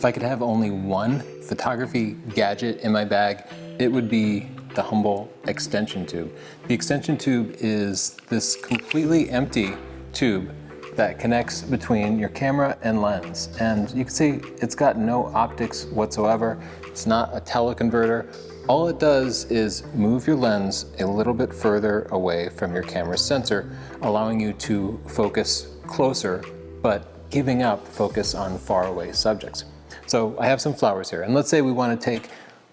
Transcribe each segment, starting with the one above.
If I could have only one photography gadget in my bag, it would be the humble extension tube. The extension tube is this completely empty tube that connects between your camera and lens. And you can see it's got no optics whatsoever. It's not a teleconverter. All it does is move your lens a little bit further away from your camera's sensor, allowing you to focus closer, but giving up focus on faraway subjects. So I have some flowers here, and let's say we want to take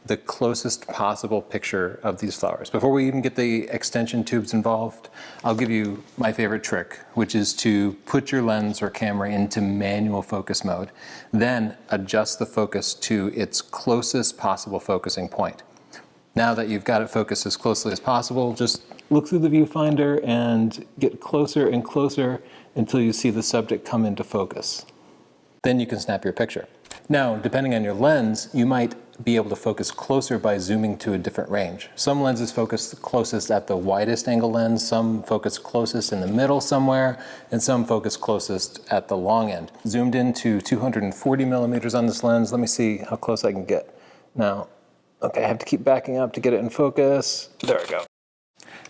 the closest possible picture of these flowers. Before we even get the extension tubes involved, I'll give you my favorite trick, which is to put your lens or camera into manual focus mode, then adjust the focus to its closest possible focusing point. Now that you've got it focused as closely as possible, just look through the viewfinder and get closer and closer until you see the subject come into focus. Then you can snap your picture. Now, depending on your lens, you might be able to focus closer by zooming to a different range. Some lenses focus closest at the widest angle lens, some focus closest in the middle somewhere, and some focus closest at the long end. Zoomed into 240 millimeters on this lens. Let me see how close I can get. Now, okay, I have to keep backing up to get it in focus. There we go.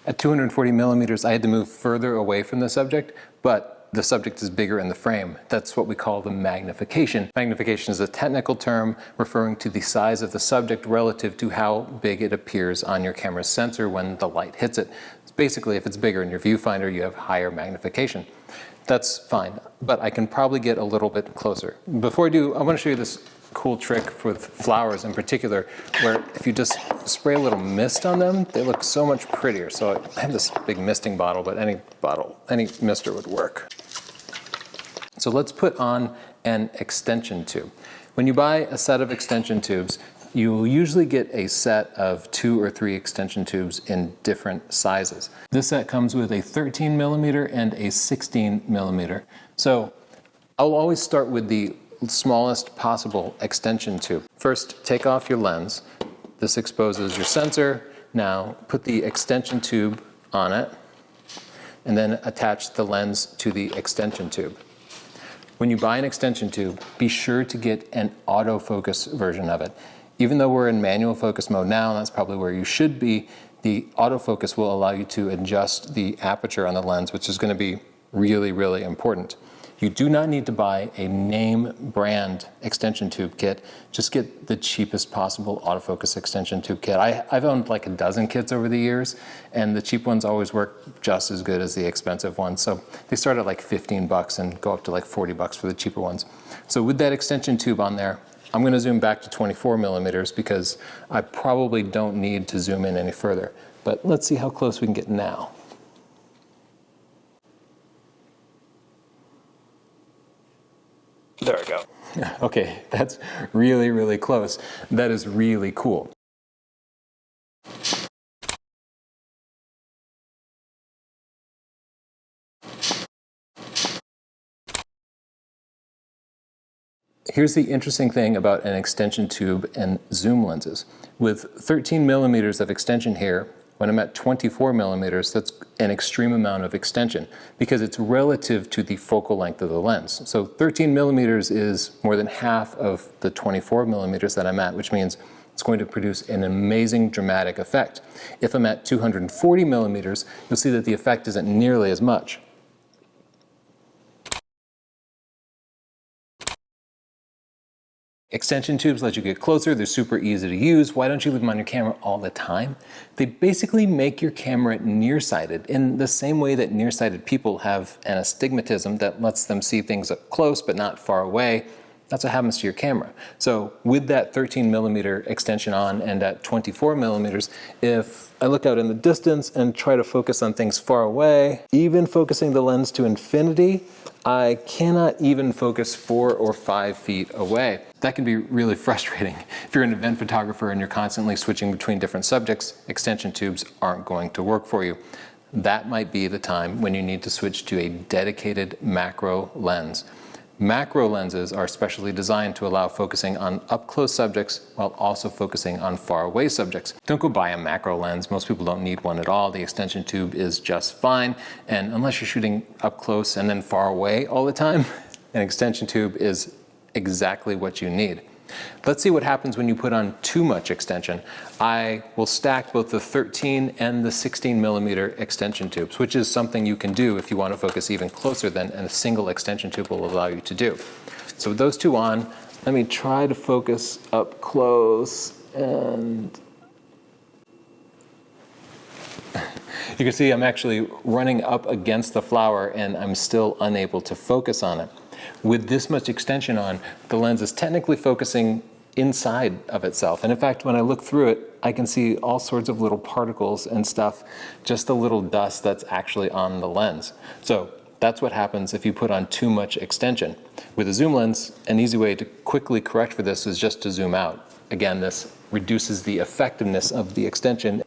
At 240 millimeters, I had to move further away from the subject, but the subject is bigger in the frame. That's what we call the magnification. Magnification is a technical term referring to the size of the subject relative to how big it appears on your camera's sensor when the light hits it. Basically, if it's bigger in your viewfinder, you have higher magnification. That's fine, but I can probably get a little bit closer. Before I do, I want to show you this cool trick with flowers in particular, where if you just spray a little mist on them, they look so much prettier. So I have this big misting bottle, but any mister would work. So let's put on an extension tube. When you buy a set of extension tubes, you will usually get a set of 2 or 3 extension tubes in different sizes. This set comes with a 13 millimeter and a 16 millimeter. So I'll always start with the smallest possible extension tube. First, take off your lens. This exposes your sensor. Now put the extension tube on it and then attach the lens to the extension tube. When you buy an extension tube, be sure to get an autofocus version of it. Even though we're in manual focus mode now, and that's probably where you should be, the autofocus will allow you to adjust the aperture on the lens, which is going to be really, really important. You do not need to buy a name brand extension tube kit. Just get the cheapest possible autofocus extension tube kit. I've owned like a dozen kits over the years, and the cheap ones always work just as good as the expensive ones. So they start at like 15 bucks and go up to like 40 bucks for the cheaper ones. So with that extension tube on there, I'm going to zoom back to 24 millimeters because I probably don't need to zoom in any further. But let's see how close we can get now. There we go. Okay, that's really, really close. That is really cool. Here's the interesting thing about an extension tube and zoom lenses. With 13 millimeters of extension here, when I'm at 24 millimeters, that's an extreme amount of extension because it's relative to the focal length of the lens. So 13 millimeters is more than half of the 24 millimeters that I'm at, which means it's going to produce an amazing dramatic effect. If I'm at 240 millimeters, you'll see that the effect isn't nearly as much. Extension tubes let you get closer, they're super easy to use. Why don't you leave them on your camera all the time? They basically make your camera nearsighted in the same way that nearsighted people have an astigmatism that lets them see things up close but not far away. That's what happens to your camera. So with that 13 millimeter extension on and at 24 millimeters, if I look out in the distance and try to focus on things far away, even focusing the lens to infinity, I cannot even focus 4 or 5 feet away. That can be really frustrating. If you're an event photographer and you're constantly switching between different subjects, extension tubes aren't going to work for you. That might be the time when you need to switch to a dedicated macro lens. Macro lenses are specially designed to allow focusing on up-close subjects while also focusing on far-away subjects. Don't go buy a macro lens. Most people don't need one at all. The extension tube is just fine. And unless you're shooting up close and then far away all the time, an extension tube is exactly what you need. Let's see what happens when you put on too much extension. I will stack both the 13 and the 16 millimeter extension tubes, which is something you can do if you want to focus even closer than a single extension tube will allow you to do. So with those two on, let me try to focus up close, and you can see I'm actually running up against the flower and I'm still unable to focus on it. With this much extension on, the lens is technically focusing inside of itself. And in fact, when I look through it, I can see all sorts of little particles and stuff, just the little dust that's actually on the lens. So that's what happens if you put on too much extension. With a zoom lens, an easy way to quickly correct for this is just to zoom out. Again, this reduces the effectiveness of the extension.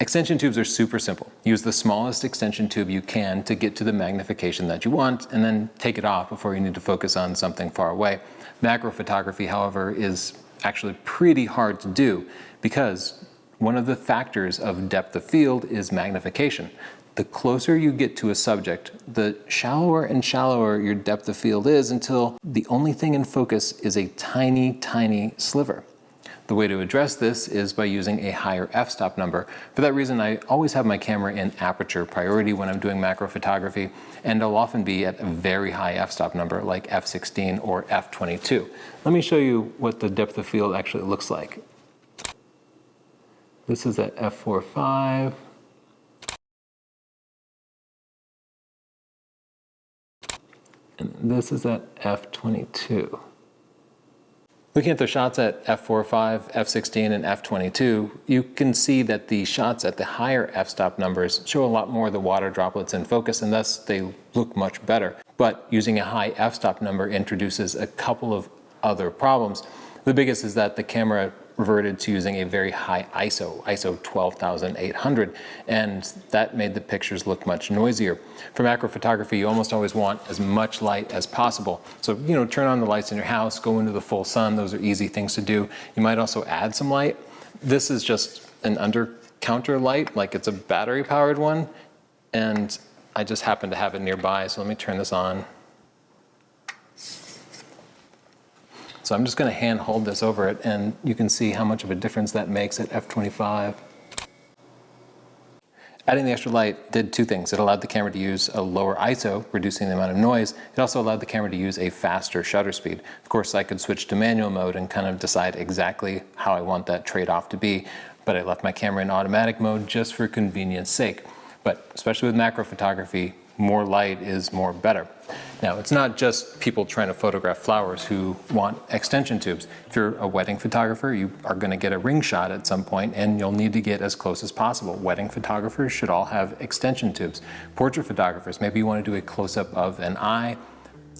Extension tubes are super simple. Use the smallest extension tube you can to get to the magnification that you want, and then take it off before you need to focus on something far away. Macro photography, however, is actually pretty hard to do because one of the factors of depth of field is magnification. The closer you get to a subject, the shallower and shallower your depth of field is until the only thing in focus is a tiny, tiny sliver. The way to address this is by using a higher f-stop number. For that reason, I always have my camera in aperture priority when I'm doing macro photography, and I'll often be at a very high f-stop number like f16 or f22. Let me show you what the depth of field actually looks like. This is at f4.5. And this is at f22. Looking at the shots at f4.5, f16, and f22, you can see that the shots at the higher f-stop numbers show a lot more of the water droplets in focus, and thus they look much better. But using a high f-stop number introduces a couple of other problems. The biggest is that the camera reverted to using a very high ISO 12,800, and that made the pictures look much noisier. For macro photography, you almost always want as much light as possible. So, turn on the lights in your house, go into the full sun. Those are easy things to do. You might also add some light. This is just an under counter light, like it's a battery powered one, and I just happen to have it nearby, so let me turn this on. So I'm just going to hand hold this over it, and you can see how much of a difference that makes at f25. Adding the extra light did two things. It allowed the camera to use a lower ISO, reducing the amount of noise. It also allowed the camera to use a faster shutter speed. Of course, I could switch to manual mode and kind of decide exactly how I want that trade-off to be, but I left my camera in automatic mode just for convenience sake. But especially with macro photography, more light is more better. Now, it's not just people trying to photograph flowers who want extension tubes. If you're a wedding photographer, you are going to get a ring shot at some point, and you'll need to get as close as possible. Wedding photographers should all have extension tubes. Portrait photographers, maybe you want to do a close-up of an eye,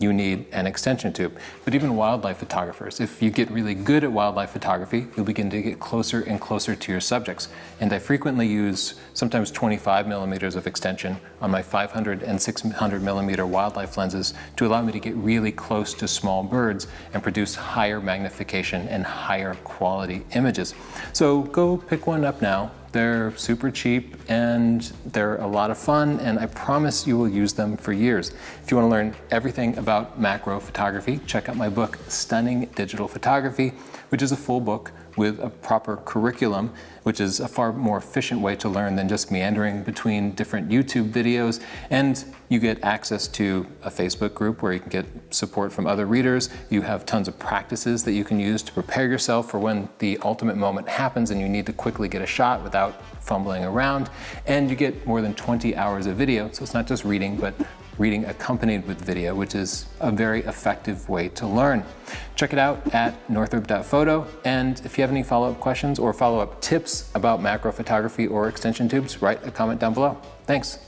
you need an extension tube. But even wildlife photographers, if you get really good at wildlife photography, you'll begin to get closer and closer to your subjects. And I frequently use sometimes 25 millimeters of extension on my 500 and 600 millimeter wildlife lenses to allow me to get really close to small birds and produce higher magnification and higher quality images. So go pick one up now. They're super cheap and they're a lot of fun, and I promise you will use them for years. If you want to learn everything about macro photography, check out my book, Stunning Digital Photography, which is a full book with a proper curriculum, which is a far more efficient way to learn than just meandering between different YouTube videos. And you get access to a Facebook group where you can get support from other readers. You have tons of practices that you can use to prepare yourself for when the ultimate moment happens and you need to quickly get a shot without fumbling around. And you get more than 20 hours of video, so it's not just reading, but reading accompanied with video, which is a very effective way to learn. Check it out at northrop.photo, and if you have any follow-up questions or follow-up tips about macro photography or extension tubes, write a comment down below. Thanks.